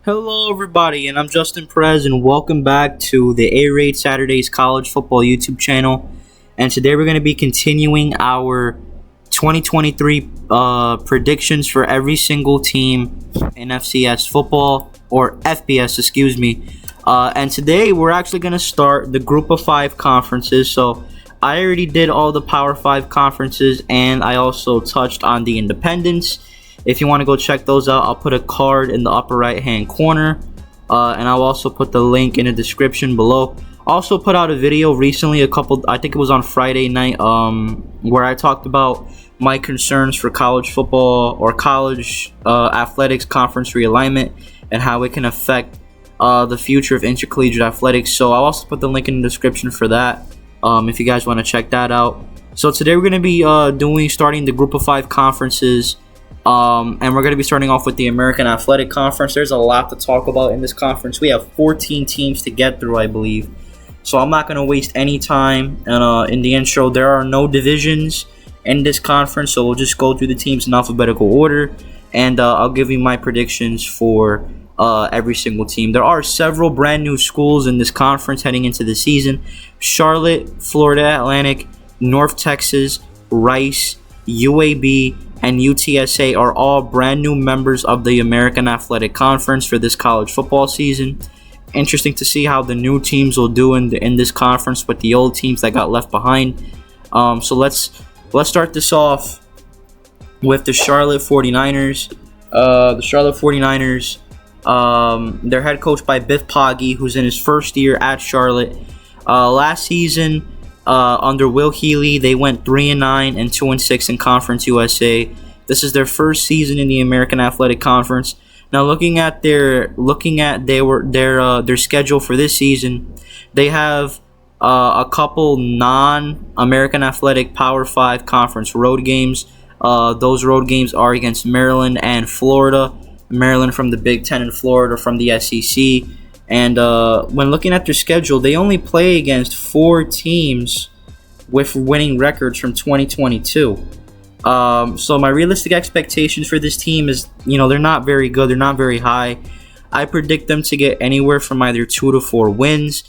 Hello, everybody, and I'm Justin Perez, and welcome back to the A-Raid Saturdays College Football YouTube channel. And today we're going to be continuing our 2023 predictions for every single team in FCS football, or FBS, excuse me. And today we're actually going to start the Group of 5 conferences. So I already did all the Power 5 conferences, and I also touched on the independents. If you want to go check those out, I'll put a card in the upper right hand corner, and I'll also put the link in the description below. Also put out a video recently, I think it was on Friday night, where I talked about my concerns for college football or college athletics conference realignment and how it can affect the future of intercollegiate athletics. So I'll also put the link in the description for that, if you guys want to check that out. So today we're going to be starting the Group of 5 conferences. And we're going to be starting off with the American Athletic Conference. There's a lot to talk about in this conference. We have 14 teams to get through, I believe. So I'm not going to waste any time. And in the intro, there are no divisions in this conference. So we'll just go through the teams in alphabetical order. And I'll give you my predictions for every single team. There are several brand new schools in this conference heading into the season. Charlotte, Florida Atlantic, North Texas, Rice, UAB, and UTSA are all brand new members of the American Athletic Conference for this college football season. Interesting to see how the new teams will do in this conference with the old teams that got left behind. So let's start this off with the Charlotte 49ers. The Charlotte 49ers, they're head coached by Biff Poggi, who's in his first year at Charlotte. Last season, under Will Healy, they went 3-9 and 2-6 in Conference USA. This is their first season in the American Athletic Conference. Now, looking at their schedule for this season, they have a couple non-American Athletic Power 5 Conference road games. Those road games are against Maryland and Florida. Maryland from the Big Ten and Florida from the SEC. And when looking at their schedule, they only play against 4 teams with winning records from 2022. So my realistic expectations for this team is, they're not very good. They're not very high. I predict them to get anywhere from either 2 to 4 wins.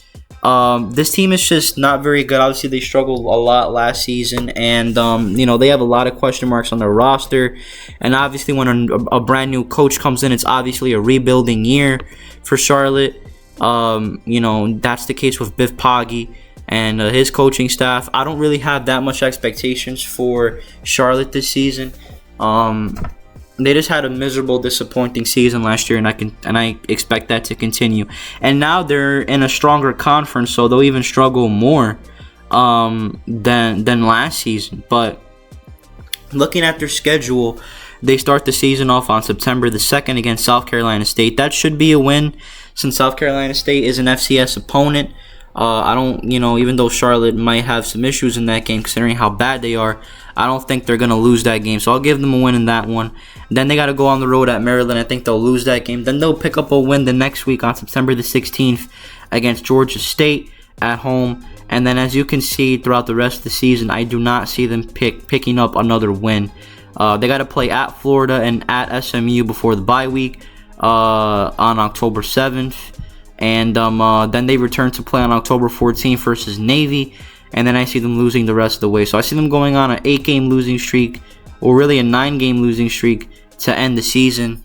This team is just not very good. Obviously, they struggled a lot last season, and they have a lot of question marks on their roster. And obviously, when a brand new coach comes in, it's obviously a rebuilding year for Charlotte. That's the case with Biff Poggi and his coaching staff. I don't really have that much expectations for Charlotte this season. They just had a miserable, disappointing season last year, and I expect that to continue. And now they're in a stronger conference, so they'll even struggle more than last season. But looking at their schedule, they start the season off on September the 2nd against South Carolina State. That should be a win, since South Carolina State is an FCS opponent. Even though Charlotte might have some issues in that game, considering how bad they are, I don't think they're going to lose that game. So I'll give them a win in that one. Then they got to go on the road at Maryland. I think they'll lose that game. Then they'll pick up a win the next week on September the 16th against Georgia State at home. And then, as you can see throughout the rest of the season, I do not see them picking up another win. They got to play at Florida and at SMU before the bye week on October 7th. And then they return to play on October 14th versus Navy. And then I see them losing the rest of the way. So I see them going on an 8-game losing streak, or really a 9-game losing streak to end the season.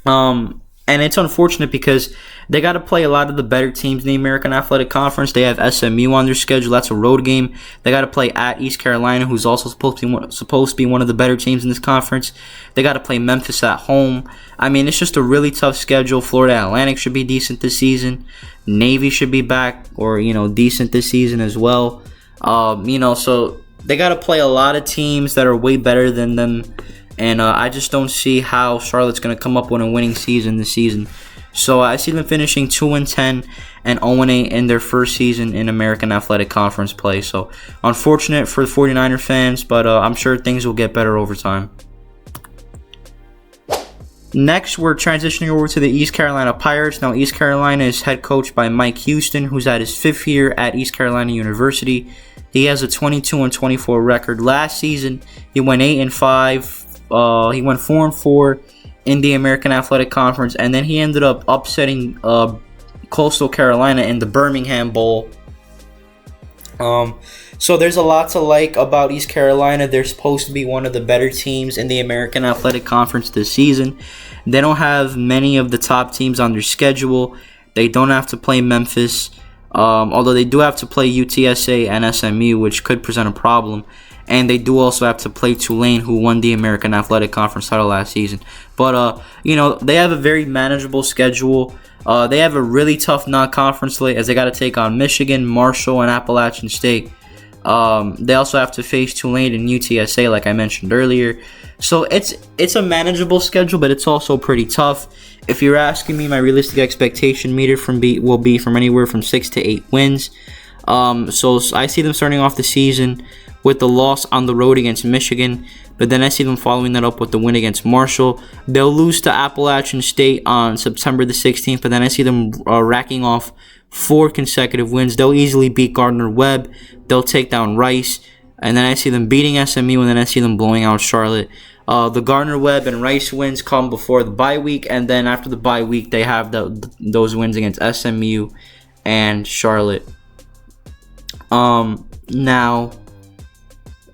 And it's unfortunate because they got to play a lot of the better teams in the American Athletic Conference. They have SMU on their schedule. That's a road game. They got to play at East Carolina, who's also supposed to be one of the better teams in this conference. They got to play Memphis at home. I mean, it's just a really tough schedule. Florida Atlantic should be decent this season. Navy should be back or, decent this season as well. So they got to play a lot of teams that are way better than them. And I just don't see how Charlotte's going to come up with a winning season this season. So I see them finishing 2-10 and 0-8 in their first season in American Athletic Conference play. So unfortunate for the 49er fans, but I'm sure things will get better over time. Next, we're transitioning over to the East Carolina Pirates. Now, East Carolina is head coached by Mike Houston, who's at his 5th year at East Carolina University. He has a 22-24 record. Last season, he went 8-5. He went 4-4 in the American Athletic Conference, and then he ended up upsetting Coastal Carolina in the Birmingham Bowl. So there's a lot to like about East Carolina. They're supposed to be one of the better teams in the American Athletic Conference this season. They don't have many of the top teams on their schedule. They don't have to play Memphis, although they do have to play UTSA and SMU, which could present a problem. And they do also have to play Tulane, who won the American Athletic Conference title last season. But, they have a very manageable schedule. They have a really tough non-conference slate, as they got to take on Michigan, Marshall, and Appalachian State. They also have to face Tulane and UTSA, like I mentioned earlier. So it's a manageable schedule, but it's also pretty tough. If you're asking me, my realistic expectation meter will be from anywhere from 6 to 8 wins. So I see them starting off the season with the loss on the road against Michigan, but then I see them following that up with the win against Marshall. They'll lose to Appalachian State on September the 16th, but then I see them racking off 4 consecutive wins. They'll easily beat Gardner-Webb. They'll take down Rice, and then I see them beating SMU, and then I see them blowing out Charlotte. The Gardner-Webb and Rice wins come before the bye week, and then after the bye week, they have those wins against SMU and Charlotte. Now,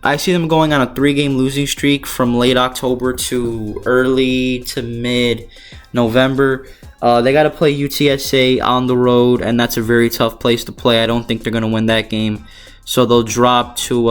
I see them going on a 3-game losing streak from late October to early to mid-November. They got to play UTSA on the road, and that's a very tough place to play. I don't think they're going to win that game. So they'll drop to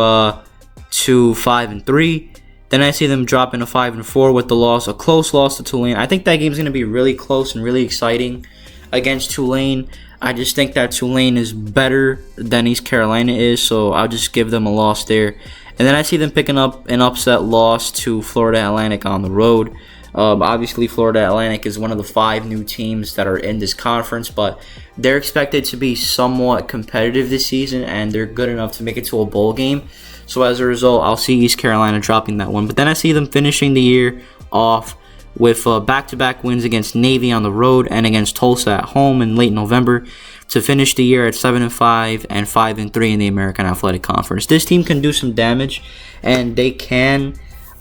5-3. Then I see them dropping to 5-4 with a close loss to Tulane. I think that game's going to be really close and really exciting against Tulane. I just think that Tulane is better than East Carolina is, so I'll just give them a loss there. And then I see them picking up an upset loss to Florida Atlantic on the road. Obviously, Florida Atlantic is one of the 5 new teams that are in this conference, but they're expected to be somewhat competitive this season, and they're good enough to make it to a bowl game. So as a result, I'll see East Carolina dropping that one. But then I see them finishing the year off with back-to-back wins against Navy on the road and against Tulsa at home in late November to finish the year at 7-5 and 5-3 in the American Athletic Conference. This team can do some damage, and they can,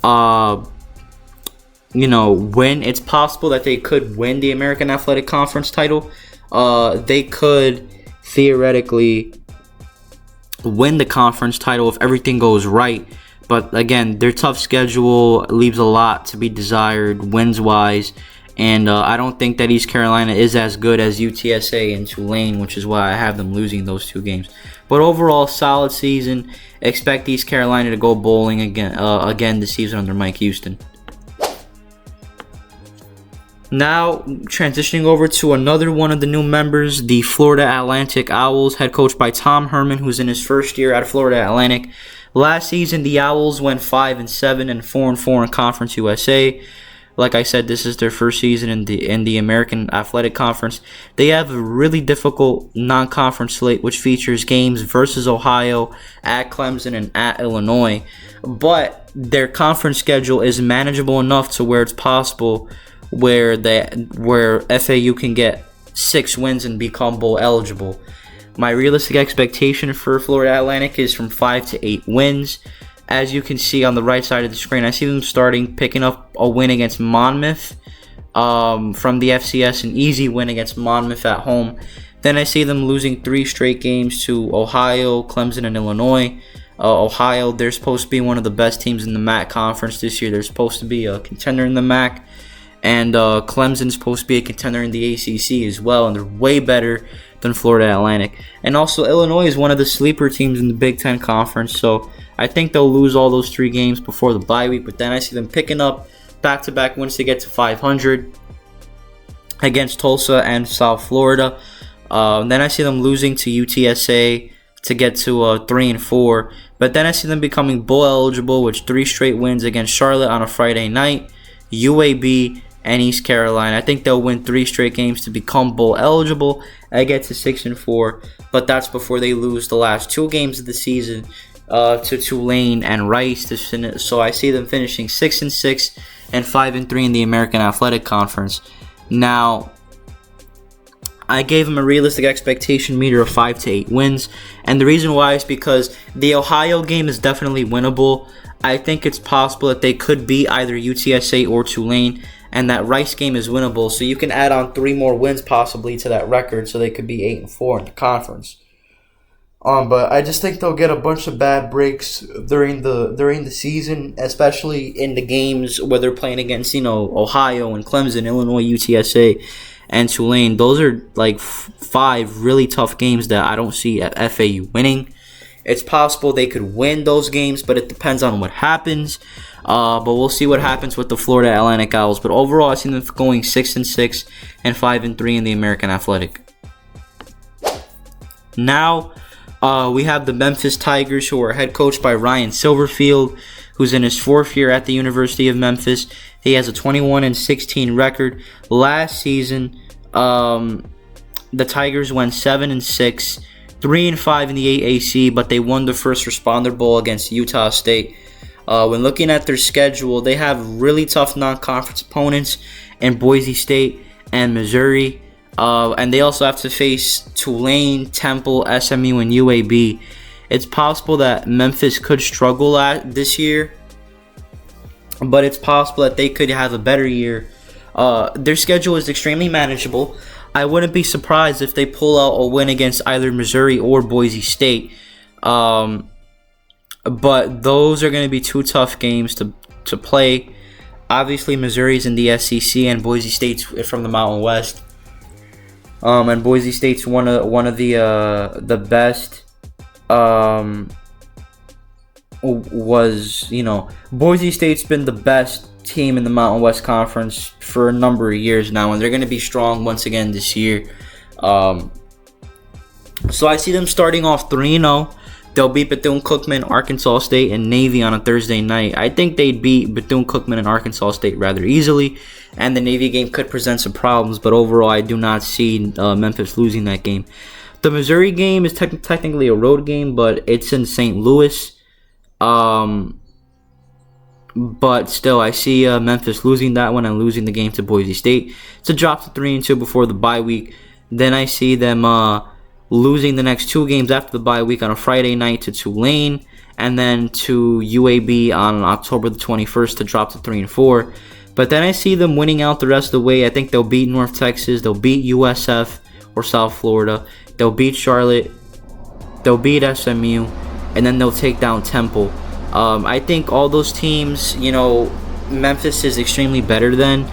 win. It's possible that they could win the American Athletic Conference title. They could theoretically win the conference title if everything goes right. But again, their tough schedule leaves a lot to be desired wins-wise. And I don't think that East Carolina is as good as UTSA and Tulane, which is why I have them losing those 2 games. But overall, solid season. Expect East Carolina to go bowling again this season under Mike Houston. Now, transitioning over to another one of the new members, the Florida Atlantic Owls, head coached by Tom Herman, who's in his first year at Florida Atlantic. Last season, the Owls went 5-7 and 4-4 in Conference USA. Like I said, this is their first season in the American Athletic Conference. They have a really difficult non-conference slate, which features games versus Ohio, at Clemson, and at Illinois. But their conference schedule is manageable enough to where it's possible where FAU can get 6 wins and become bowl eligible. My realistic expectation for Florida Atlantic is from 5 to 8 wins. As you can see on the right side of the screen, I see them picking up a win against Monmouth from the FCS, an easy win against Monmouth at home. Then I see them losing 3 straight games to Ohio, Clemson, and Illinois. Ohio, they're supposed to be one of the best teams in the MAC conference this year. They're supposed to be a contender in the MAC. And Clemson's supposed to be a contender in the ACC as well, and they're way better than Florida Atlantic. And also, Illinois is one of the sleeper teams in the Big Ten Conference, so I think they'll lose all those 3 games before the bye week, but then I see them picking up back-to-back wins to get to 500 against Tulsa and South Florida. Then I see them losing to UTSA to get to 3-4, but then I see them becoming bowl eligible with 3 straight wins against Charlotte on a Friday night, UAB, and East Carolina. I think they'll win 3 straight games to become bowl eligible and get to 6-4, but that's before they lose the last 2 games of the season to Tulane and Rice to finish. So I see them finishing 6-6 and 5-3 in the American Athletic Conference. Now, I gave them a realistic expectation meter of 5 to 8 wins, and the reason why is because the Ohio game is definitely winnable. I think it's possible that they could beat either UTSA or Tulane, and that Rice game is winnable. So you can add on 3 more wins possibly to that record, so they could be 8-4 in the conference. But I just think they'll get a bunch of bad breaks during the season, especially in the games where they're playing against, Ohio and Clemson, Illinois, UTSA, and Tulane. Those are like 5 really tough games that I don't see FAU winning. It's possible they could win those games, but it depends on what happens. But we'll see what happens with the Florida Atlantic Owls. But overall, I see them going 6-6 and 5-3 in the American Athletic. Now, we have the Memphis Tigers, who are head coached by Ryan Silverfield, who's in his 4th year at the University of Memphis. He has a 21-16 record. Last season, the Tigers went 7-6, 3-5 in the AAC, but they won the First Responder Bowl against Utah State. When looking at their schedule, they have really tough non-conference opponents in Boise State and Missouri. And they also have to face Tulane, Temple, SMU, and UAB. It's possible that Memphis could struggle this year, but it's possible that they could have a better year. Their schedule is extremely manageable. I wouldn't be surprised if they pull out a win against either Missouri or Boise State. But those are going to be 2 tough games to play. Obviously, Missouri's in the SEC and Boise State's from the Mountain West. And Boise State's one of the best. Boise State's been the best team in the Mountain West Conference for a number of years now, and they're going to be strong once again this year. So I see them starting off 3-0. They'll beat Bethune-Cookman, Arkansas State, and Navy on a Thursday night. I think they'd beat Bethune-Cookman and Arkansas State rather easily, and the Navy game could present some problems, but overall I do not see Memphis losing that game. The Missouri game is technically a road game, but it's in St. Louis. But still, I see Memphis losing that one and losing the game to Boise State to drop to 3-2 before the bye week. Then I see them losing the next 2 games after the bye week on a Friday night to Tulane and then to UAB on October the 21st to drop to 3-4. But then I see them winning out the rest of the way. I think they'll beat North Texas, they'll beat USF or South Florida, they'll beat Charlotte, they'll beat SMU, and then they'll take down Temple. I think all those teams, Memphis is extremely better than,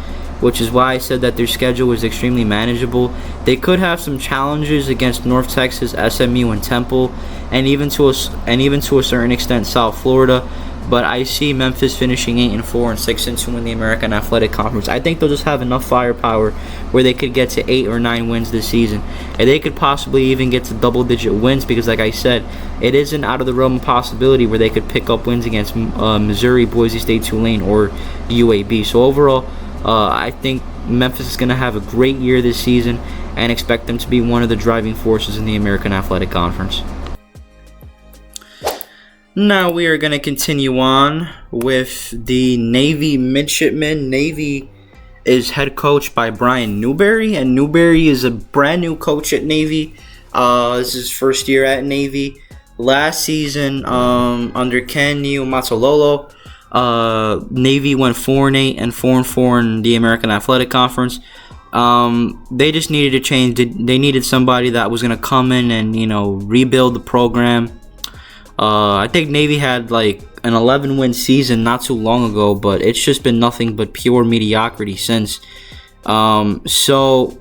which is why I said that their schedule is extremely manageable. They could have some challenges against North Texas, SMU, and Temple, and even to a certain extent South Florida. But I see Memphis finishing 8-4 and 6-2 in the American Athletic Conference. I think they'll just have enough firepower where they could get to 8 or 9 wins this season, and they could possibly even get to double-digit wins because, like I said, it isn't out of the realm of possibility where they could pick up wins against Missouri, Boise State, Tulane, or UAB. So overall, I think Memphis is going to have a great year this season and expect them to be one of the driving forces in the American Athletic Conference. Now we are going to continue on with the Navy midshipmen. Navy is head coached by Brian Newberry, and Newberry is a brand new coach at Navy. This is his first year at Navy. Last season, under Ken Matsalolo, Navy went 4-8 and 4-4 in the American Athletic Conference. They just needed a change. They needed somebody that was going to come in and rebuild the program. I think Navy had like an 11-win season not too long ago, but it's just been nothing but pure mediocrity since. So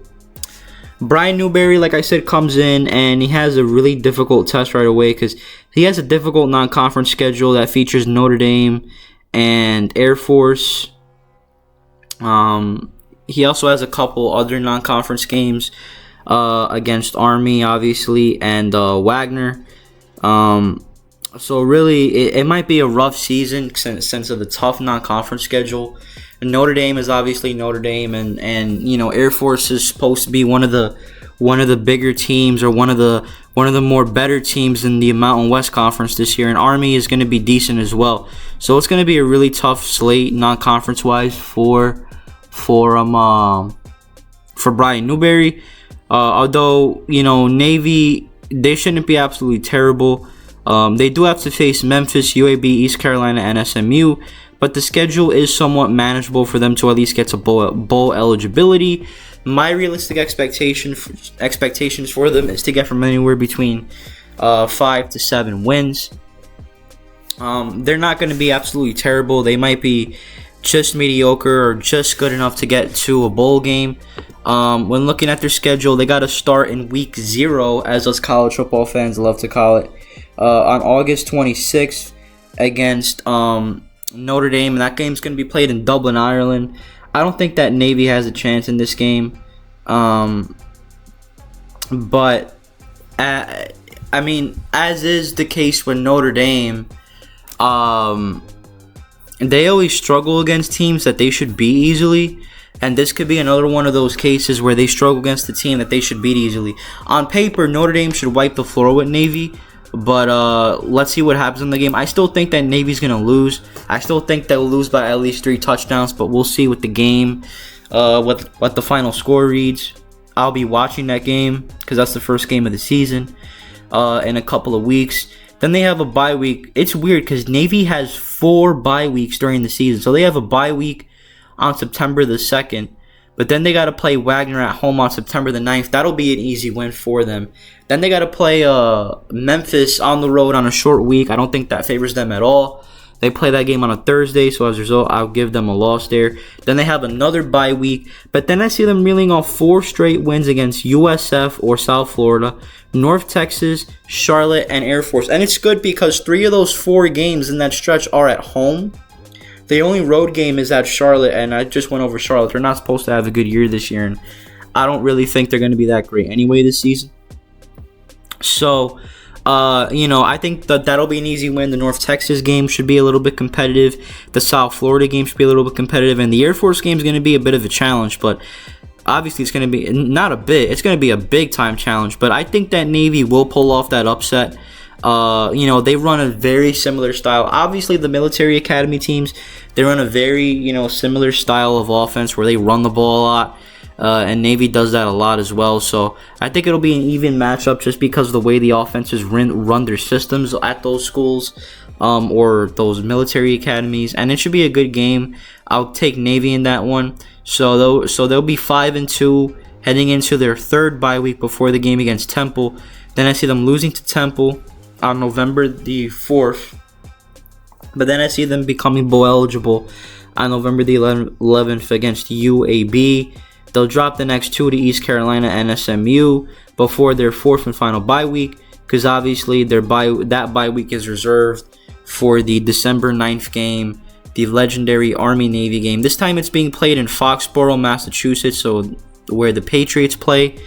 Brian Newberry, like I said, comes in and he has a really difficult test right away because he has a difficult non-conference schedule that features Notre Dame and Air Force. He also has a couple other non-conference games against Army, obviously, and Wagner. So really, it might be a rough season since of the tough non-conference schedule. And Notre Dame is obviously Notre Dame, and Air Force is supposed to be one of the bigger teams or one of the more better teams in the Mountain West Conference this year. And Army is going to be decent as well. So it's going to be a really tough slate non-conference wise for Brian Newberry. Although Navy, they shouldn't be absolutely terrible. They do have to face Memphis, UAB, East Carolina, and SMU, but the schedule is somewhat manageable for them to at least get to bowl eligibility. My realistic expectations for them is to get from anywhere between 5 to 7 wins. They're not going to be absolutely terrible. They might be just mediocre or just good enough to get to a bowl game. When looking at their schedule, they got to start in week 0, as us college football fans love to call it, on August 26th against Notre Dame, and that game's going to be played in Dublin, Ireland. I don't think that Navy has a chance in this game, but I mean, as is the case with Notre Dame, they always struggle against teams that they should beat easily. And this could be another one of those cases where they struggle against the team that they should beat easily. On paper, Notre Dame should wipe the floor with Navy. But let's see what happens in the game. I still think that Navy's going to lose. I still think they'll lose by at least 3 touchdowns. But we'll see with the game, what the final score reads. I'll be watching that game because that's the first game of the season in a couple of weeks. Then they have a bye week. It's weird because Navy has 4 bye weeks during the season. So they have a bye week on September the 2nd, but then they got to play Wagner at home on September the 9th. That'll be an easy win for them. Then they got to play Memphis on the road on a short week. I don't think that favors them at all. They play that game on a Thursday, so as a result, I'll give them a loss there. Then they have another bye week, but then I see them reeling off 4 straight wins against USF or South Florida, North Texas, Charlotte, and Air Force. And it's good because 3 of those 4 games in that stretch are at home. The only road game is at Charlotte, and I just went over Charlotte. They're not supposed to have a good year this year, and I don't really think they're going to be that great anyway this season. So, I think that'll be an easy win. The North Texas game should be a little bit competitive. The South Florida game should be a little bit competitive, and the Air Force game is going to be a bit of a challenge, but obviously it's going to be not a bit. It's going to be a big-time challenge, but I think that Navy will pull off that upset. They run a very similar style. Obviously, the military academy teams, they run a very, similar style of offense where they run the ball a lot. And Navy does that a lot as well. So I think it'll be an even matchup just because of the way the offenses run their systems at those schools or those military academies. And it should be a good game. I'll take Navy in that one. So they'll be 5-2 heading into their 3rd bye week before the game against Temple. Then I see them losing to Temple on November the 4th. But then I see them becoming bowl eligible on November the 11th against UAB. They'll drop the next 2 to East Carolina and SMU before their 4th and final bye week, because obviously that bye week is reserved for the December 9th game, the legendary Army-Navy game. This time it's being played in Foxborough, Massachusetts, so where the Patriots play.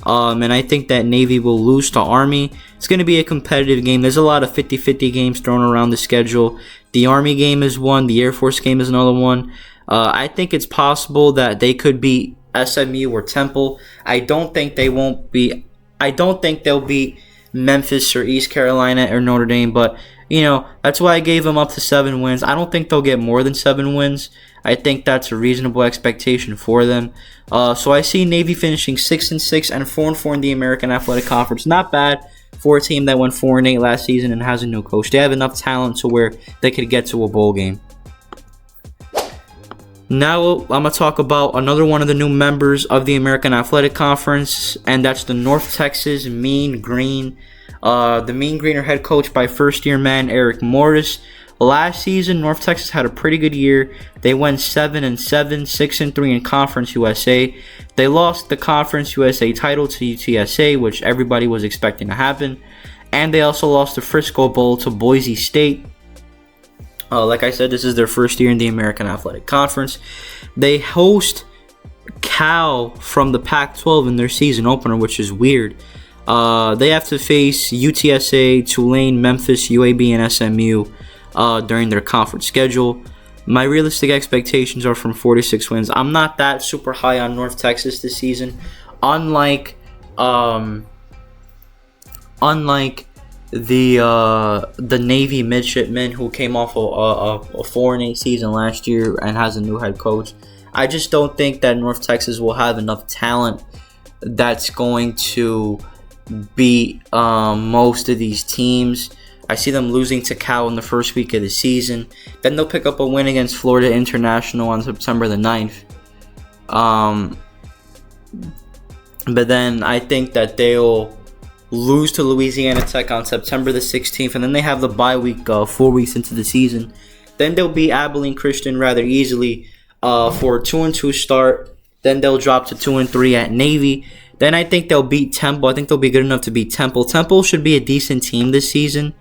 And I think that Navy will lose to Army. It's going to be a competitive game. There's a lot of 50-50 games thrown around the schedule. The Army game is one. The Air Force game is another one. I think it's possible that they could beat SMU or Temple. I don't think they'll beat Memphis or East Carolina or Notre Dame, but that's why I gave them up to 7 wins. I don't think they'll get more than 7 wins. I think that's a reasonable expectation for them. So I see Navy finishing 6-6 and 4-4 in the American Athletic Conference. Not bad for a team that went 4-8 last season and has a new coach. They have enough talent to where they could get to a bowl game. Now I'm going to talk about another one of the new members of the American Athletic Conference, and that's the North Texas Mean Green. The Mean Green are head coached by first-year man Eric Morris. Last season, North Texas had a pretty good year. They went 7-7, 6-3 in Conference USA. They lost the Conference USA title to UTSA, which everybody was expecting to happen. And they also lost the Frisco Bowl to Boise State. Like I said, this is their first year in the American Athletic Conference. They host Cal from the Pac-12 in their season opener, which is weird. They have to face UTSA, Tulane, Memphis, UAB, and SMU during their conference schedule. My realistic expectations are from 4-6 wins. I'm not that super high on North Texas this season. Unlike the Navy midshipmen who came off a 4-8 season last year and has a new head coach, I just don't think that North Texas will have enough talent that's going to beat most of these teams. I see them losing to Cal in the first week of the season. Then they'll pick up a win against Florida International on September the 9th. But then I think that they'll lose to Louisiana Tech on September the 16th. And then they have the bye week 4 weeks into the season. Then they'll beat Abilene Christian rather easily for a 2-2 start. Then they'll drop to 2-3 at Navy. Then I think they'll beat Temple. I think they'll be good enough to beat Temple. Temple should be a decent team this season.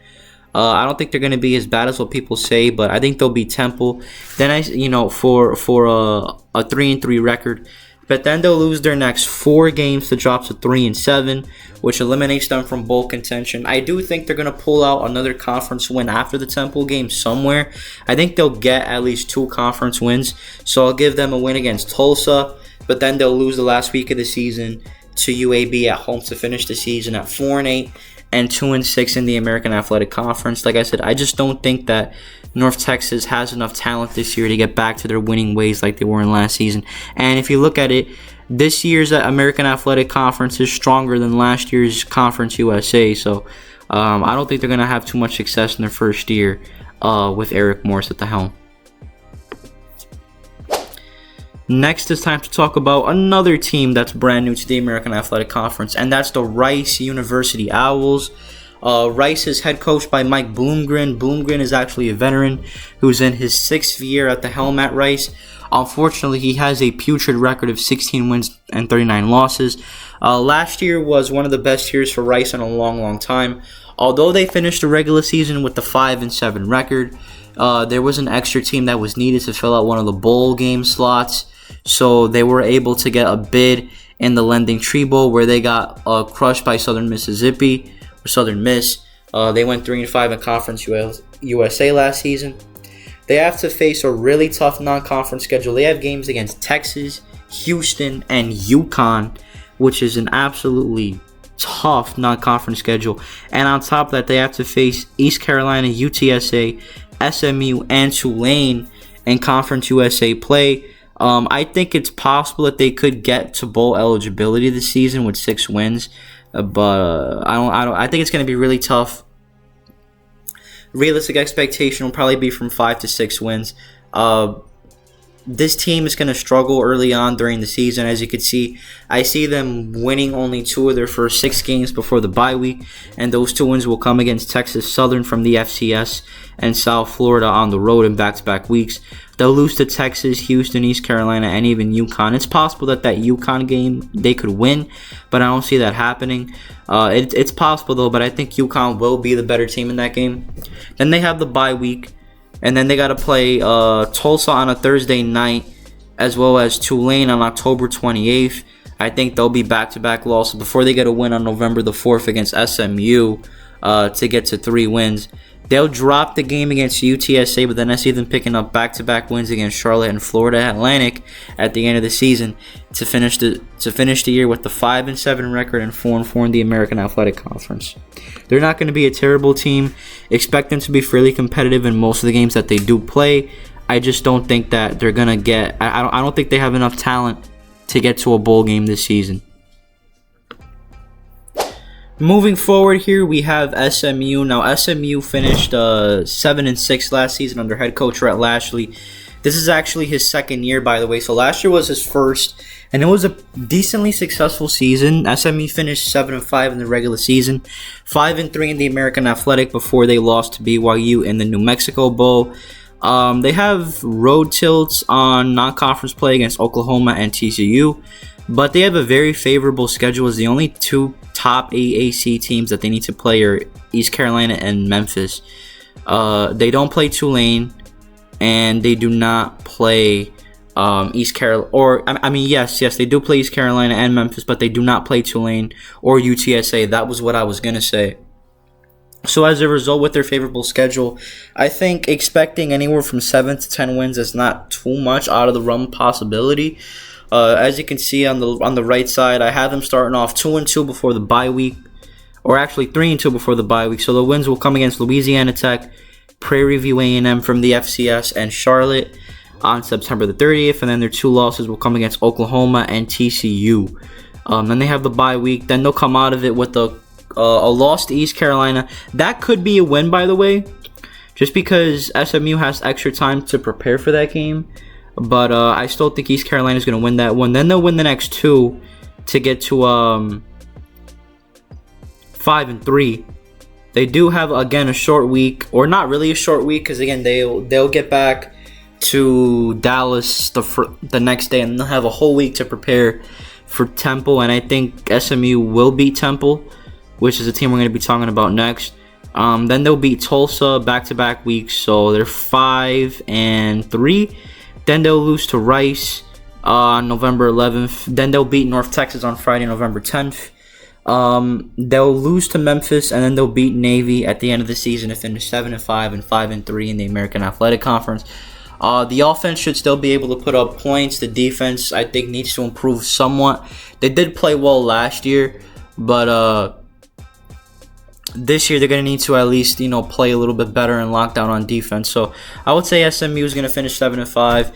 I don't think they're going to be as bad as what people say, but I think they'll beat Temple. Then for a 3-3 record. But then they'll lose their next 4 games to drop to 3-7, which eliminates them from bowl contention. I do think they're going to pull out another conference win after the Temple game somewhere. I think they'll get at least 2 conference wins. So I'll give them a win against Tulsa, but then they'll lose the last week of the season to UAB at home to finish the season at 4-8 and 2-6 in the American Athletic Conference. Like I said, I just don't think that North Texas has enough talent this year to get back to their winning ways like they were in last season. And if you look at it, this year's American Athletic Conference is stronger than last year's Conference USA. So I don't think they're going to have too much success in their first year with Eric Morris at the helm. Next, it's time to talk about another team that's brand new to the American Athletic Conference, and that's the Rice University Owls. Rice is head coached by Mike Bloomgren. Bloomgren is actually a veteran who's in his 6th year at the helm at Rice. Unfortunately, he has a putrid record of 16 wins and 39 losses. Last year was one of the best years for Rice in a long, long time. Although they finished the regular season with the 5-7 record, there was an extra team that was needed to fill out one of the bowl game slots. So they were able to get a bid in the Lending Tree Bowl, where they got crushed by Southern Mississippi, or Southern Miss. They went 3-5 in Conference USA last season. They have to face a really tough non-conference schedule. They have games against Texas, Houston, and UConn, which is an absolutely tough non-conference schedule. And on top of that, they have to face East Carolina, UTSA, SMU, and Tulane in Conference USA play. I think it's possible that they could get to bowl eligibility this season with 6 wins, but I think it's going to be really tough. Realistic expectation will probably be from 5 to 6 wins. This team is going to struggle early on during the season. As you can see, I see them winning only 2 of their first 6 games before the bye week, and those 2 wins will come against Texas Southern from the FCS and South Florida on the road in back-to-back weeks. They'll lose to Texas, Houston, East Carolina, and even UConn. It's possible that UConn game they could win, but I don't see that happening. It's possible, though, but I think UConn will be the better team in that game. Then they have the bye week, and then they got to play Tulsa on a Thursday night, as well as Tulane on October 28th. I think they'll be back-to-back losses before they get a win on November the 4th against SMU to get to 3 wins. They'll drop the game against UTSA, but then I see them picking up back-to-back wins against Charlotte and Florida Atlantic at the end of the season to finish the year with the 5-7 record and 4-4 in the American Athletic Conference. They're not going to be a terrible team. Expect them to be fairly competitive in most of the games that they do play. I just don't think that they're going to get. I don't think they have enough talent to get to a bowl game this season. Moving forward here, we have SMU. Now, SMU finished 7-6 last season under head coach Rhett Lashley. This is actually his 2nd year, by the way. So last year was his first, and it was a decently successful season. SMU finished 7-5 in the regular season, 5-3 in the American Athletic before they lost to BYU in the New Mexico Bowl. They have road tilts on non-conference play against Oklahoma and TCU, but they have a very favorable schedule, as the only 2 top AAC teams that they need to play are East Carolina and Memphis. They don't play Tulane, and they do not play East Carolina. Yes, they do play East Carolina and Memphis, but they do not play Tulane or UTSA. That was what I was going to say. So as a result, with their favorable schedule, I think expecting anywhere from 7 to 10 wins is not too much out of the realm possibility. As you can see on the right side, I have them starting off 2-2 before the bye week, or actually 3-2 before the bye week. So the wins will come against Louisiana Tech, Prairie View A&M from the FCS, and Charlotte on September the 30th. And then their 2 losses will come against Oklahoma and TCU. Then they have the bye week. Then they'll come out of it with the a loss to East Carolina. That could be a win, by the way, just because SMU has extra time to prepare for that game. But I still think East Carolina is going to win that one. Then they'll win the next two to get to 5-3. They do have, again, a short week, or not really a short week, because again they'll get back to Dallas the next day, and they'll have a whole week to prepare for Temple. And I think SMU will beat Temple, which is a team we're going to be talking about next. Then they'll beat Tulsa back-to-back weeks, so they're 5-3. Then they'll lose to Rice on November 11th. Then they'll beat North Texas on Friday, November 10th. They'll lose to Memphis, and then they'll beat Navy at the end of the season to finish 7-5 and 5-3 in the American Athletic Conference. The offense should still be able to put up points. The defense, I think, needs to improve somewhat. They did play well last year, but this year they're going to need to at least, play a little bit better and lock down on defense. So I would say SMU is going to finish 7-5.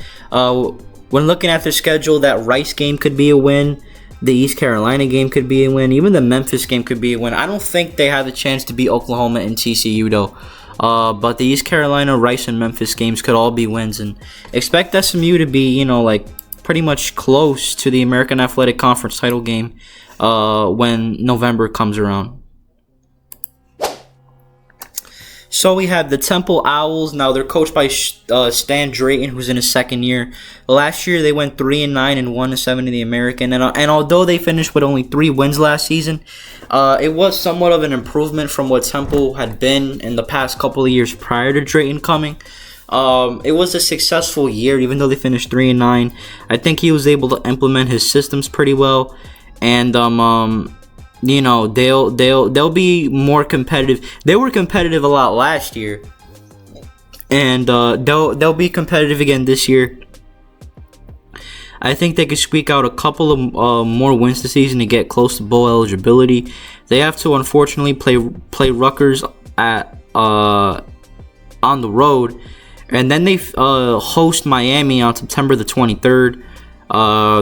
When looking at their schedule, that Rice game could be a win. The East Carolina game could be a win. Even the Memphis game could be a win. I don't think they have the chance to beat Oklahoma and TCU, though. But the East Carolina, Rice, and Memphis games could all be wins. And expect SMU to be, pretty much close to the American Athletic Conference title game when November comes around. So we have the Temple Owls. Now they're coached by Stan Drayton, who's in his second year. Last year they went 3-9 and 1-7 in the American. And although they finished with only 3 wins last season, it was somewhat of an improvement from what Temple had been in the past couple of years prior to Drayton coming. It was a successful year, even though they finished 3-9. I think he was able to implement his systems pretty well, and they'll be more competitive. They were competitive a lot last year, and they'll be competitive again this year. I think they could squeak out a couple of more wins this season to get close to bowl eligibility. They have to unfortunately play Rutgers on the road, and then they host Miami on September the 23rd.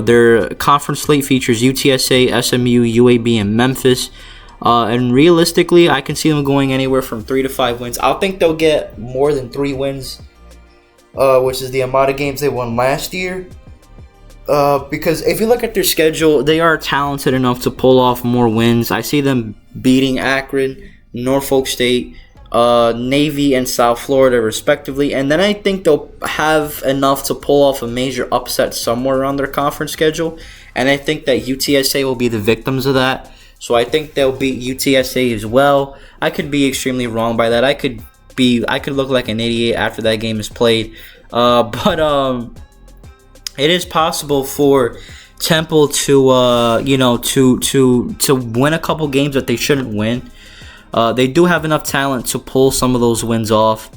Their conference slate features UTSA, SMU, UAB, and Memphis. And realistically, I can see them going anywhere from 3 to 5 wins. I think they'll get more than 3 wins, which is the amount of games they won last year. Because if you look at their schedule, they are talented enough to pull off more wins. I see them beating Akron, Norfolk State, Navy, and South Florida respectively, and then I think they'll have enough to pull off a major upset somewhere around their conference schedule, and I think that UTSA will be the victims of that. So I think they'll beat UTSA as well. I could be extremely wrong by that. I could look like an idiot after that game is played, but it is possible for Temple to win a couple games that they shouldn't win. They do have enough talent to pull some of those wins off,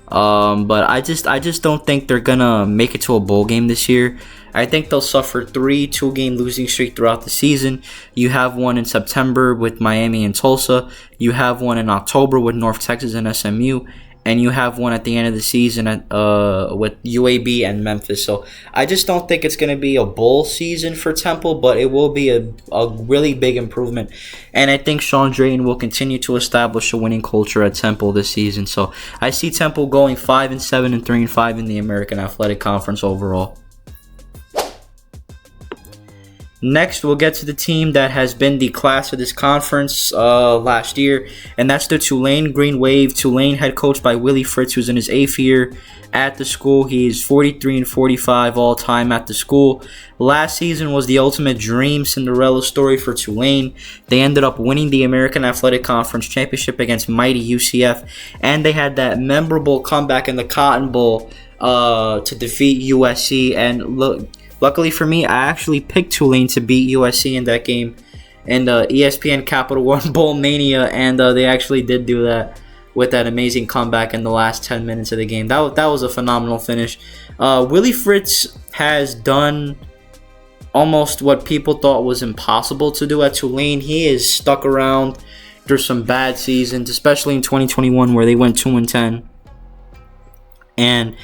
but I just don't think they're gonna make it to a bowl game this year. I think they'll suffer 3 2-game losing streak throughout the season. You have one in September with Miami and Tulsa. You have one in October with North Texas and SMU. And you have one at the end of the season with UAB and Memphis. So I just don't think it's going to be a bowl season for Temple, but it will be a really big improvement. And I think Sean Drayton will continue to establish a winning culture at Temple this season. So I see Temple going 5-7 and 3-5 in the American Athletic Conference overall. Next, we'll get to the team that has been the class of this conference last year, and that's the Tulane Green Wave. Tulane, head coached by Willie Fritz, who's in his 8th year at the school. He's 43-45 all time at the school. Last season was the ultimate dream Cinderella story for Tulane. They ended up winning the American Athletic Conference Championship against mighty UCF, and they had that memorable comeback in the Cotton Bowl to defeat USC. And luckily for me, I actually picked Tulane to beat USC in that game in the ESPN Capital One Bowl Mania, and they actually did do that with that amazing comeback in the last 10 minutes of the game. That was a phenomenal finish. Willie Fritz has done almost what people thought was impossible to do at Tulane. He is stuck around through some bad seasons, especially in 2021 where they went 2-10. And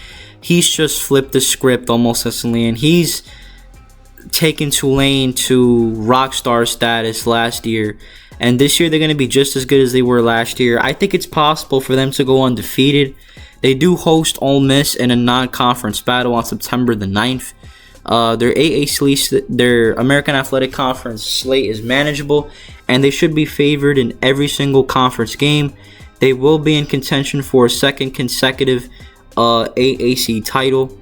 he's just flipped the script almost instantly, and he's taken Tulane to rock star status last year. and this year they're going to be just as good as they were last year. I think it's possible for them to go undefeated. They do host Ole Miss in a non-conference battle on September the 9th. Their American Athletic Conference slate is manageable, and they should be favored in every single conference game. They will be in contention for a second consecutive AAC title.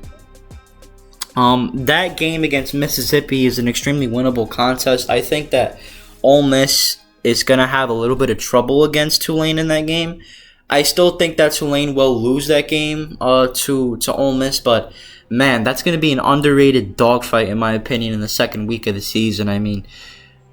That game against Mississippi is an extremely winnable contest. I think that Ole Miss is going to have a little bit of trouble against Tulane in that game. I still think that Tulane will lose that game to Ole Miss, but man, that's going to be an underrated dogfight in my opinion in the second week of the season. I mean,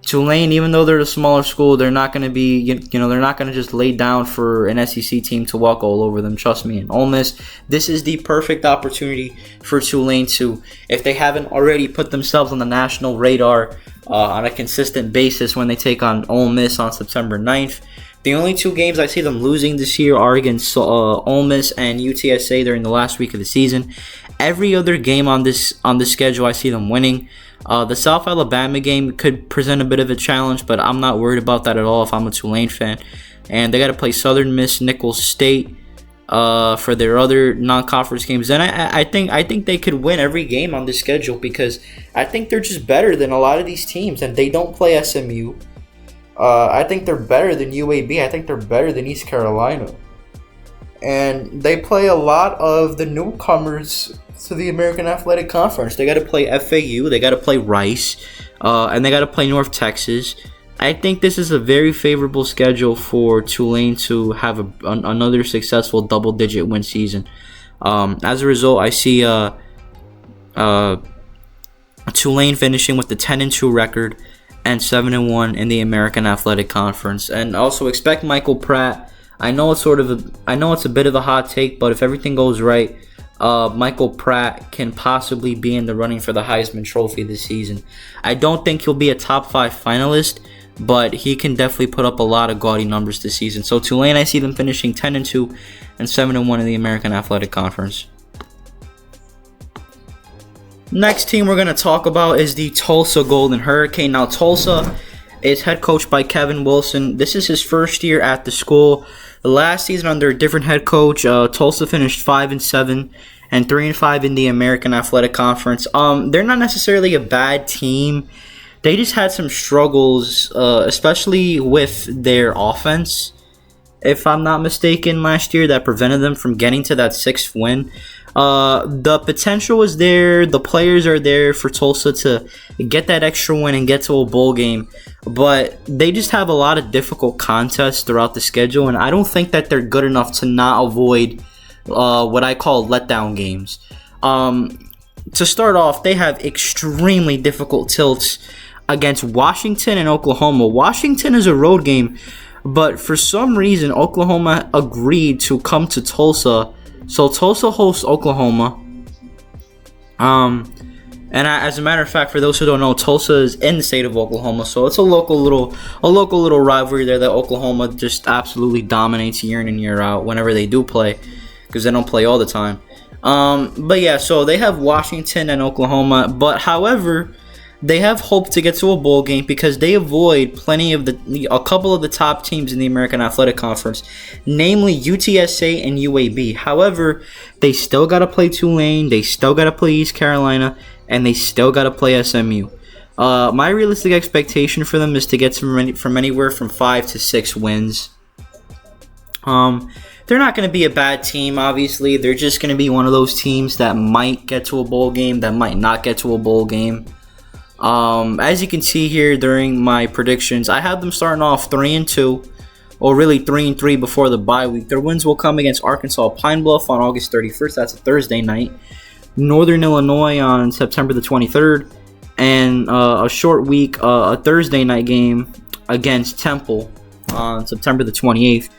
Tulane, even though they're a smaller school, they're not going to be, they're not going to just lay down for an SEC team to walk all over them. Trust me. And Ole Miss, this is the perfect opportunity for Tulane to, if they haven't already put themselves on the national radar on a consistent basis when they take on Ole Miss on September 9th. The only two games I see them losing this year are against Ole Miss and UTSA during the last week of the season. Every other game on this schedule, I see them winning. The South Alabama game could present a bit of a challenge, but I'm not worried about that at all if I'm a Tulane fan. And they got to play Southern Miss, Nicholls State for their other non-conference games. And I think they could win every game on this schedule because I think they're just better than a lot of these teams, and they don't play SMU. I think they're better than UAB. I think they're better than East Carolina. And they play a lot of the newcomers to the American Athletic Conference. They got to play FAU. They got to play Rice. And they got to play North Texas. I think this is a very favorable schedule for Tulane to have another successful double-digit win season. As a result, I see Tulane finishing with the 10-2 record and 7-1 in the American Athletic Conference. And also expect Michael Pratt. I know it's a bit of a hot take, but if everything goes right, Michael Pratt can possibly be in the running for the Heisman Trophy this season. I don't think he'll be a top 5 finalist, but he can definitely put up a lot of gaudy numbers this season. So Tulane, I see them finishing 10-2 and 7-1 in the American Athletic Conference. Next team we're going to talk about is the Tulsa Golden Hurricane. Now, Tulsa is head coached by Kevin Wilson. This is his first year at the school. Last season, under a different head coach, Tulsa finished 5-7 and 3-5 in the American Athletic Conference. They're not necessarily a bad team. They just had some struggles, especially with their offense, if I'm not mistaken, last year that prevented them from getting to that 6th win. The potential is there. The players are there for Tulsa to get that extra win and get to a bowl game. But they just have a lot of difficult contests throughout the schedule. And I don't think that they're good enough to not avoid what I call letdown games. To start off, they have extremely difficult tilts against Washington and Oklahoma. Washington is a road game, but for some reason, Oklahoma agreed to come to Tulsa. So Tulsa hosts Oklahoma. As a matter of fact, for those who don't know, Tulsa is in the state of Oklahoma, so it's a local little rivalry there that Oklahoma just absolutely dominates year in and year out whenever they do play, because they don't play all the time. But yeah, so they have Washington and Oklahoma, but however, they have hope to get to a bowl game because they avoid a couple of the top teams in the American Athletic Conference, namely UTSA and UAB. However, they still got to play Tulane, they still got to play East Carolina, and they still got to play SMU. My realistic expectation for them is to get from anywhere from 5 to 6 wins. They're not going to be a bad team, obviously. They're just going to be one of those teams that might get to a bowl game, that might not get to a bowl game. As you can see here during my predictions, I have them starting off 3-2, or really 3-3 before the bye week. Their wins will come against Arkansas Pine Bluff on August 31st. That's a Thursday night. Northern Illinois on September the 23rd. And a short week, a Thursday night game against Temple on September the 28th.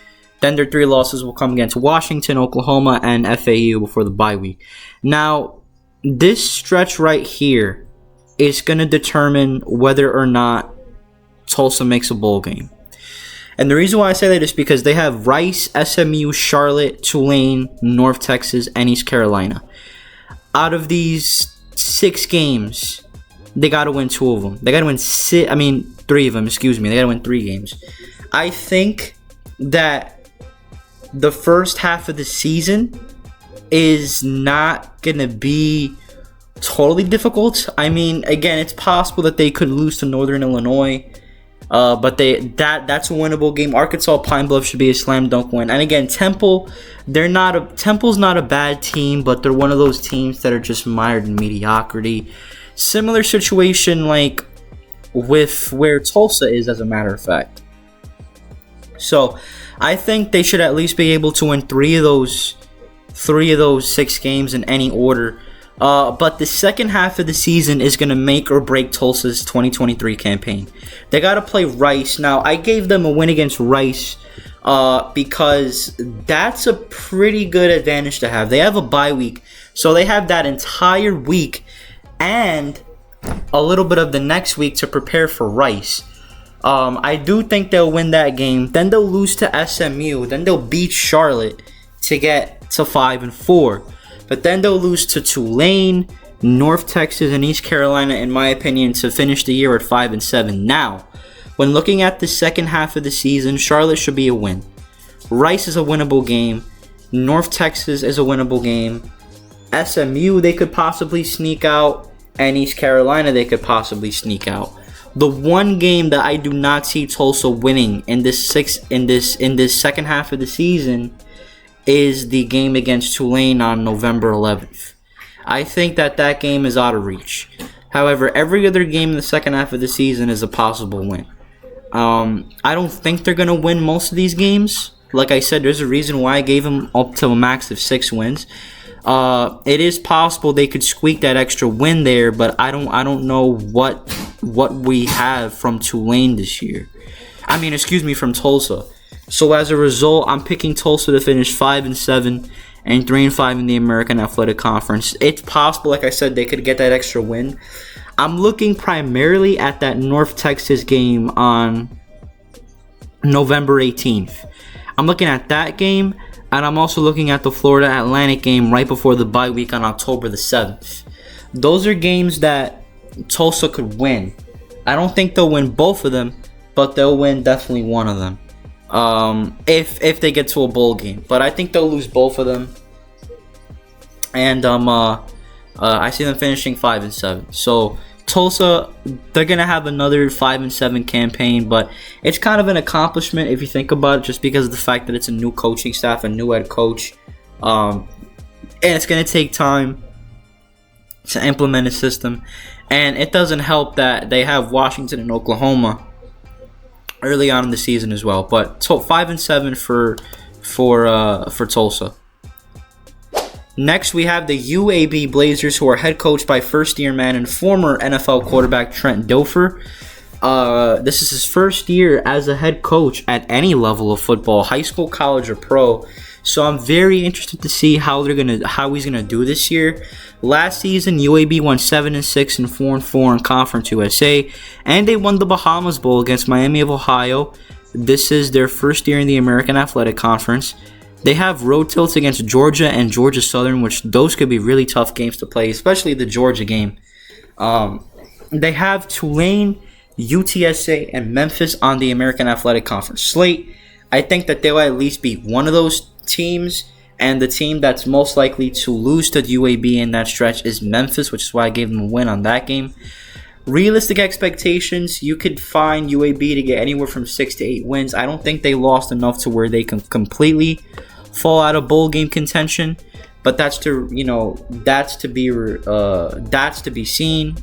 Then their 3 losses will come against Washington, Oklahoma, and FAU before the bye week. Now, this stretch right here is going to determine whether or not Tulsa makes a bowl game. And the reason why I say that is because they have Rice, SMU, Charlotte, Tulane, North Texas, and East Carolina. Out of these 6 games, they got to win 2 of them. They got to win 3 of them. Excuse me. They got to win 3 games. I think that the first half of the season is not gonna be totally difficult. I mean, again, it's possible that they could lose to Northern Illinois, but that's a winnable game. Arkansas Pine Bluff should be a slam dunk win. And again, Temple's not a bad team, but they're one of those teams that are just mired in mediocrity. Similar situation like with where Tulsa is, as a matter of fact. So I think they should at least be able to win 3 of those 6 games in any order. But the second half of the season is going to make or break Tulsa's 2023 campaign. They got to play Rice. Now, I gave them a win against Rice because that's a pretty good advantage to have. They have a bye week, so they have that entire week and a little bit of the next week to prepare for Rice. I do think they'll win that game. Then they'll lose to SMU. Then they'll beat Charlotte to get to 5-4. But then they'll lose to Tulane, North Texas, and East Carolina, in my opinion, to finish the year at 5-7. Now, when looking at the second half of the season, Charlotte should be a win. Rice is a winnable game. North Texas is a winnable game. SMU, they could possibly sneak out. And East Carolina, they could possibly sneak out. The one game that I do not see Tulsa winning in this second half of the season is the game against Tulane on November 11th. I think that game is out of reach. However, every other game in the second half of the season is a possible win. I don't think they're going to win most of these games. Like I said, there's a reason why I gave them up to a max of 6 wins. It is possible they could squeak that extra win there, but I don't know what we have from Tulane this year. From Tulsa. So as a result, I'm picking Tulsa to finish 5-7 and 3-5 in the American Athletic Conference. It's possible, like I said, they could get that extra win. I'm looking primarily at that North Texas game on November 18th. I'm looking at that game, and I'm also looking at the Florida Atlantic game right before the bye week on October the 7th. Those are games that Tulsa could win. I don't think they'll win both of them, but they'll win definitely one of them. If they get to a bowl game, but I think they'll lose both of them, and I see them finishing 5-7. So Tulsa, they're gonna have another 5-7 campaign, but it's kind of an accomplishment if you think about it, just because of the fact that it's a new coaching staff, a new head coach, and it's gonna take time to implement a system, and it doesn't help that they have Washington and Oklahoma early on in the season as well. But 5-7 for Tulsa. Next, we have the UAB Blazers, who are head coached by first-year man and former NFL quarterback Trent Dilfer. This is his first year as a head coach at any level of football, high school, college, or pro. So I'm very interested to see how he's gonna do this year. Last season, UAB won 7-6 and 4-4 in Conference USA, and they won the Bahamas Bowl against Miami of Ohio. This is their first year in the American Athletic Conference. They have road tilts against Georgia and Georgia Southern, which those could be really tough games to play, especially the Georgia game. They have Tulane, UTSA, and Memphis on the American Athletic Conference slate. I think that they'll at least beat one of those teams, and the team that's most likely to lose to UAB in that stretch is Memphis, which is why I gave them a win on that game. Realistic expectations, you could find UAB to get anywhere from 6 to 8 wins. I don't think they lost enough to where they can completely fall out of bowl game contention, but that's to be seen.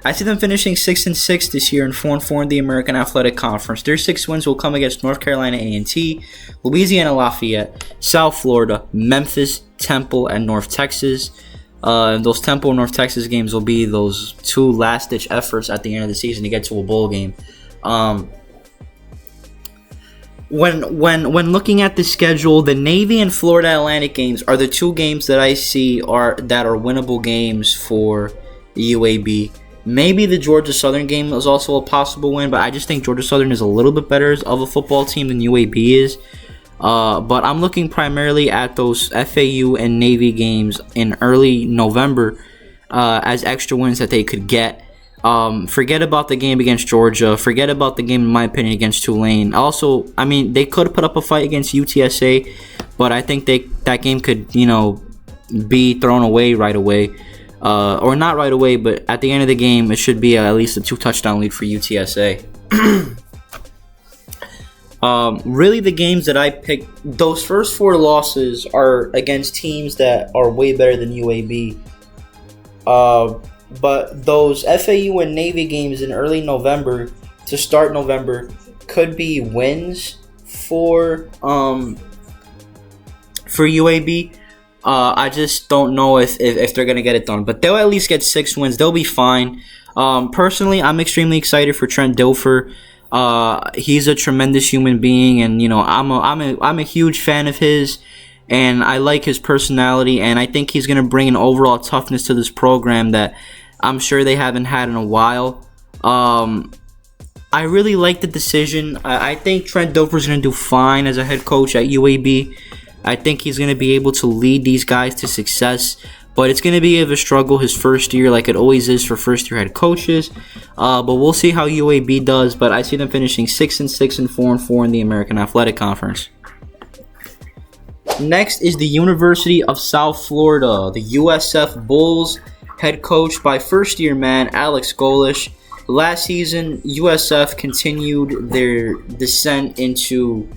I see them finishing 6-6 this year and 4-4 in the American Athletic Conference. Their 6 wins will come against North Carolina A&T, Louisiana Lafayette, South Florida, Memphis, Temple, and North Texas. Those Temple and North Texas games will be those 2 last-ditch efforts at the end of the season to get to a bowl game. When looking at the schedule, the Navy and Florida Atlantic games are the 2 games that I see are winnable games for UAB. Maybe the Georgia Southern game is also a possible win, but I just think Georgia Southern is a little bit better of a football team than UAB is. But I'm looking primarily at those FAU and Navy games in early November as extra wins that they could get. Forget about the game against Georgia. Forget about the game, in my opinion, against Tulane. Also, I mean, they could put up a fight against UTSA, but I think that game could, be thrown away right away. Or not right away, but at the end of the game, it should be at least a 2-touchdown lead for UTSA. Really, the games that I picked, those first 4 losses are against teams that are way better than UAB. But those FAU and Navy games in early November to start November could be wins for UAB. I just don't know if they're going to get it done. But they'll at least get 6 wins. They'll be fine. Personally, I'm extremely excited for Trent Dilfer. He's a tremendous human being, and I'm a huge fan of his, and I like his personality, and I think he's going to bring an overall toughness to this program that I'm sure they haven't had in a while. I really like the decision. I think Trent Dilfer's going to do fine as a head coach at UAB. I think he's going to be able to lead these guys to success, but it's going to be a struggle his first year, like it always is for first-year head coaches. But we'll see how UAB does. But I see them finishing 6-6 and 4-4 in the American Athletic Conference. Next is the University of South Florida, the USF Bulls, head coached by first-year man Alex Golish. Last season, USF continued their descent into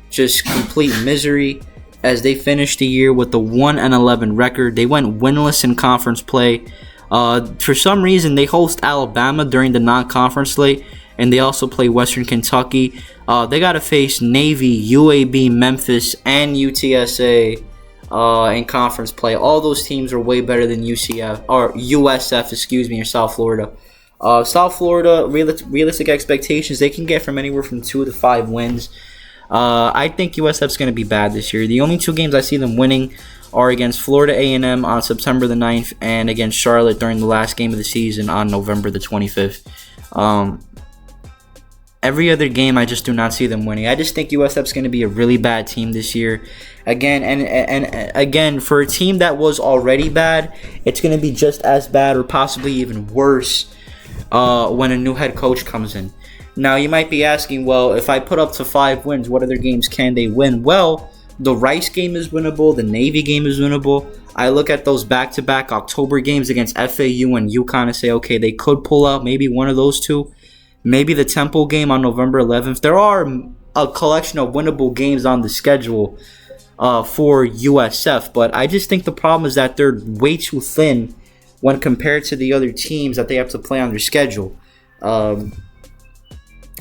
just complete misery as they finished the year with a 1-11 record. They went winless in conference play. For some reason, they host Alabama during the non-conference slate, and they also play Western Kentucky. They got to face Navy, UAB, Memphis, and UTSA in conference play. All those teams are way better than USF, or South Florida. South Florida, realistic expectations, they can get from anywhere from 2 to 5 wins. I think USF's going to be bad this year. The only 2 games I see them winning are against Florida A&M on September the 9th and against Charlotte during the last game of the season on November the 25th. Every other game, I just do not see them winning. I just think USF's going to be a really bad team this year. Again, for a team that was already bad, it's going to be just as bad or possibly even worse when a new head coach comes in. Now, you might be asking, well, if I put up to 5 wins, what other games can they win? Well, the Rice game is winnable. The Navy game is winnable. I look at those back-to-back October games against FAU and UConn and say, okay, they could pull out maybe one of those 2. Maybe the Temple game on November 11th. There are a collection of winnable games on the schedule for USF, but I just think the problem is that they're way too thin when compared to the other teams that they have to play on their schedule.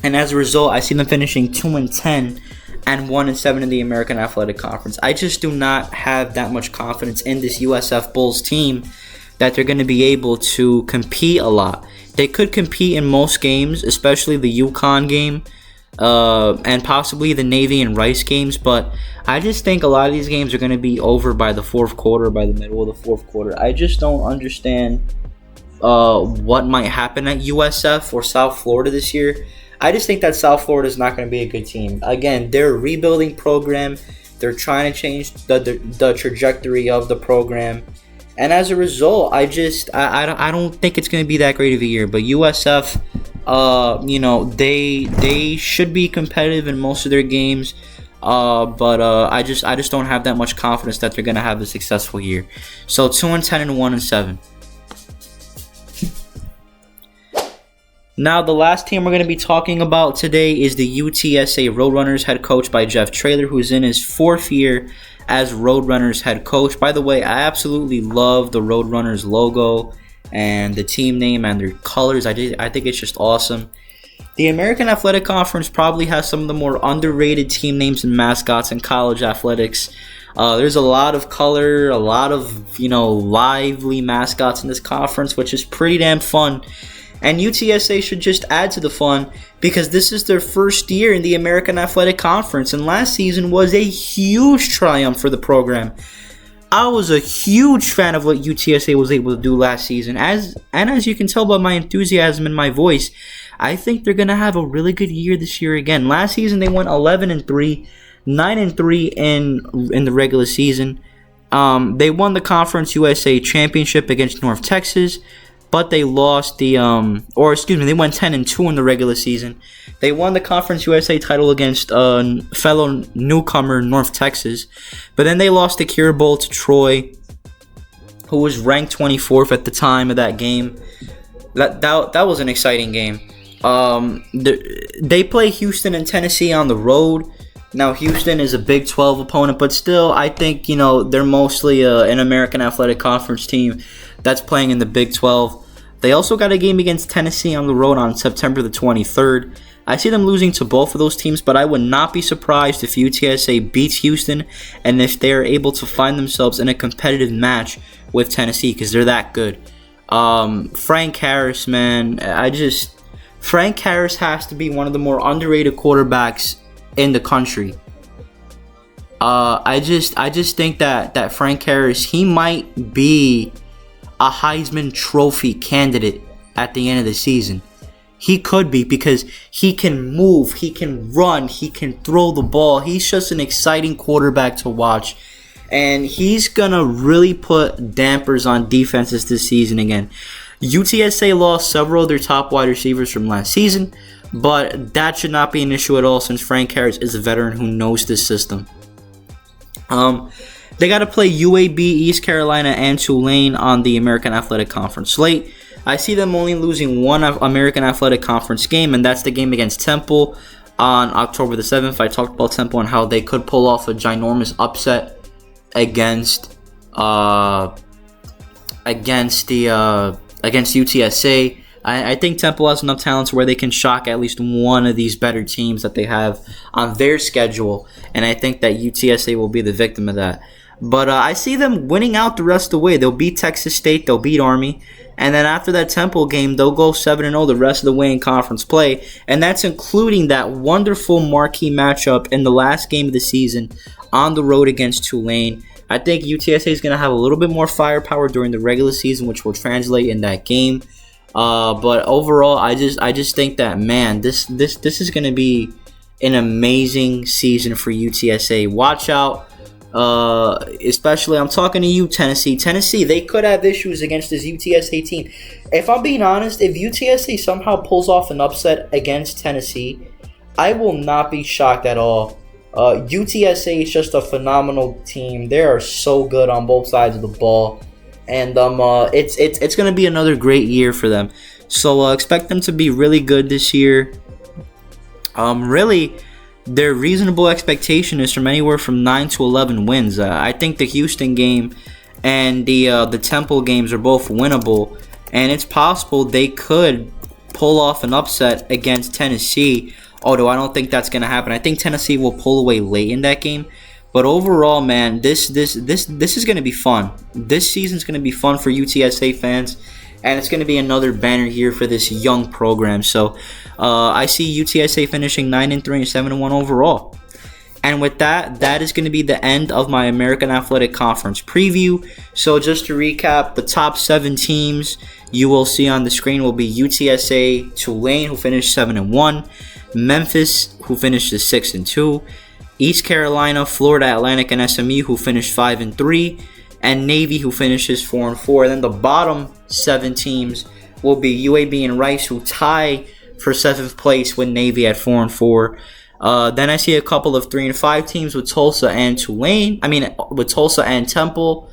And as a result, I see them finishing 2-10 and 1-7 in the American Athletic Conference. I just do not have that much confidence in this USF Bulls team that they're going to be able to compete a lot. They could compete in most games, especially the UConn game and possibly the Navy and Rice games, but I just think a lot of these games are going to be over by the 4th quarter, by the middle of the 4th quarter. I just don't understand what might happen at USF or South Florida this year. I just think that South Florida is not going to be a good team. Again, they're a rebuilding program. They're trying to change the trajectory of the program. And as a result, I don't think it's going to be that great of a year. But USF, they should be competitive in most of their games. But I just don't have that much confidence that they're going to have a successful year. So 2-10 and 1-7. Now, the last team we're going to be talking about today is the UTSA Roadrunners, head coach by Jeff Traylor, who's in his 4th year as Roadrunners head coach. By the way, I absolutely love the Roadrunners logo and the team name and their colors. I think it's just awesome. The American Athletic Conference probably has some of the more underrated team names and mascots in college athletics. There's a lot of color, a lot of, lively mascots in this conference, which is pretty damn fun. And UTSA should just add to the fun because this is their first year in the American Athletic Conference. And last season was a huge triumph for the program. I was a huge fan of what UTSA was able to do last season. As you can tell by my enthusiasm in my voice, I think they're going to have a really good year this year again. Last season they went 11-3, 9-3 in the regular season. They won the Conference USA Championship against North Texas. but they lost they went 10-2 in the regular season. They won the Conference USA title against fellow newcomer North Texas, but then they lost the Cure Bowl to Troy, who was ranked 24th at the time of that game. That was an exciting game. They play Houston and Tennessee on the road. Now, Houston is a Big 12 opponent, but still, I think, they're mostly an American Athletic Conference team that's playing in the Big 12. They also got a game against Tennessee on the road on September the 23rd. I see them losing to both of those teams, but I would not be surprised if UTSA beats Houston and if they are able to find themselves in a competitive match with Tennessee, because they're that good. Frank Harris, man, Frank Harris has to be one of the more underrated quarterbacks in the country. I just think that Frank Harris, he might be a Heisman Trophy candidate at the end of the season. He could be, because he can move, he can run, he can throw the ball. He's just an exciting quarterback to watch. And he's going to really put dampers on defenses this season again. UTSA lost several of their top wide receivers from last season, but that should not be an issue at all since Frank Harris is a veteran who knows this system. They got to play UAB, East Carolina, and Tulane on the American Athletic Conference slate. I see them only losing one American Athletic Conference game, and that's the game against Temple on October the 7th. I talked about Temple and how they could pull off a ginormous upset against UTSA. I think Temple has enough talent where they can shock at least one of these better teams that they have on their schedule, and I think that UTSA will be the victim of that. But I see them winning out the rest of the way. They'll beat Texas State, they'll beat Army, and then after that Temple game, they'll go 7-0 the rest of the way in conference play, and that's including that wonderful marquee matchup in the last game of the season on the road against Tulane. I think UTSA is going to have a little bit more firepower during the regular season, which will translate in that game. But overall, I just think that, man, this is going to be an amazing season for UTSA. Watch out, especially I'm talking to you, Tennessee. Tennessee, they could have issues against this UTSA team. If I'm being honest, if UTSA somehow pulls off an upset against Tennessee, I will not be shocked at all. UTSA is just a phenomenal team. They are so good on both sides of the ball. And it's going to be another great year for them. So expect them to be really good this year. Really, their reasonable expectation is from anywhere from 9 to 11 wins. I think the Houston game and the Temple games are both winnable. And it's possible they could pull off an upset against Tennessee. Although I don't think that's going to happen. I think Tennessee will pull away late in that game. But overall, man, this is going to be fun. This season's going to be fun for UTSA fans, and it's going to be another banner year for this young program. So I see UTSA finishing 9-3 and 7-1 overall. And with that is going to be the end of my American Athletic Conference preview. So just to recap, the top 7 teams you will see on the screen will be UTSA, Tulane, who finished 7-1, Memphis, who finished 6-2. East Carolina, Florida Atlantic, and SMU, who finished 5-3, and Navy, who finishes 4-4. Then the bottom 7 teams will be UAB and Rice, who tie for 7th place with Navy at 4-4. Then I see a couple of 3-5 teams with Tulsa and with Tulsa and Temple.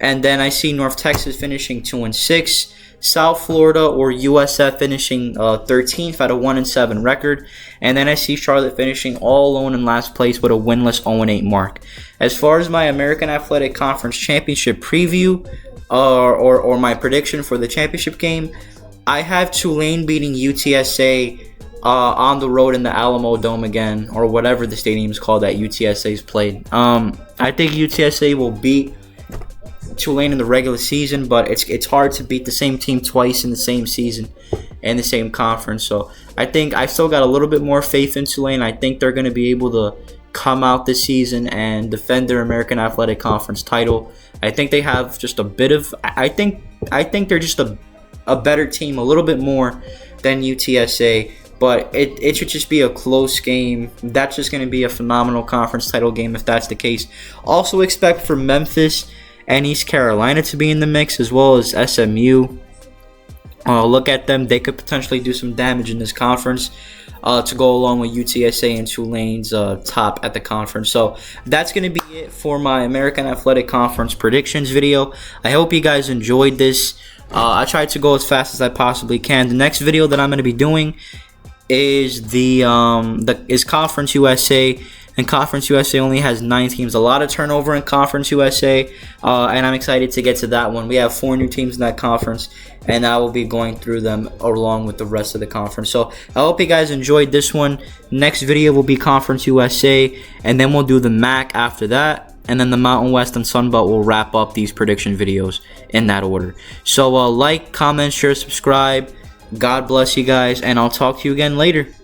And then I see North Texas finishing 2-6. South Florida or USF finishing 13th at a 1-7 record, and then I see Charlotte finishing all alone in last place with a winless 0-8 mark. As far as my American Athletic Conference Championship preview or my prediction for the championship game, I have Tulane beating UTSA on the road in the Alamo Dome again, or whatever the stadium is called that UTSA's played. I think UTSA will beat Tulane in the regular season, but it's hard to beat the same team twice in the same season and the same conference. So I think I still got a little bit more faith in Tulane. I think they're going to be able to come out this season and defend their American Athletic Conference title. I think they have just a bit of I think they're just a better team, a little bit more than UTSA. But it should just be a close game. That's just going to be a phenomenal conference title game if that's the case. Also expect for Memphis and East Carolina to be in the mix, as well as SMU. Look at them. They could potentially do some damage in this conference to go along with UTSA and Tulane's top at the conference. So that's going to be it for my American Athletic Conference predictions video. I hope you guys enjoyed this. I tried to go as fast as I possibly can. The next video that I'm going to be doing is is Conference USA. And Conference USA only has 9 teams. A lot of turnover in Conference USA, and I'm excited to get to that one. We have 4 new teams in that conference, and I will be going through them along with the rest of the conference. So I hope you guys enjoyed this one. Next video will be Conference USA, and then we'll do the MAC after that, and then the Mountain West and Sun Belt will wrap up these prediction videos in that order. So like, comment, share, subscribe. God bless you guys, and I'll talk to you again later.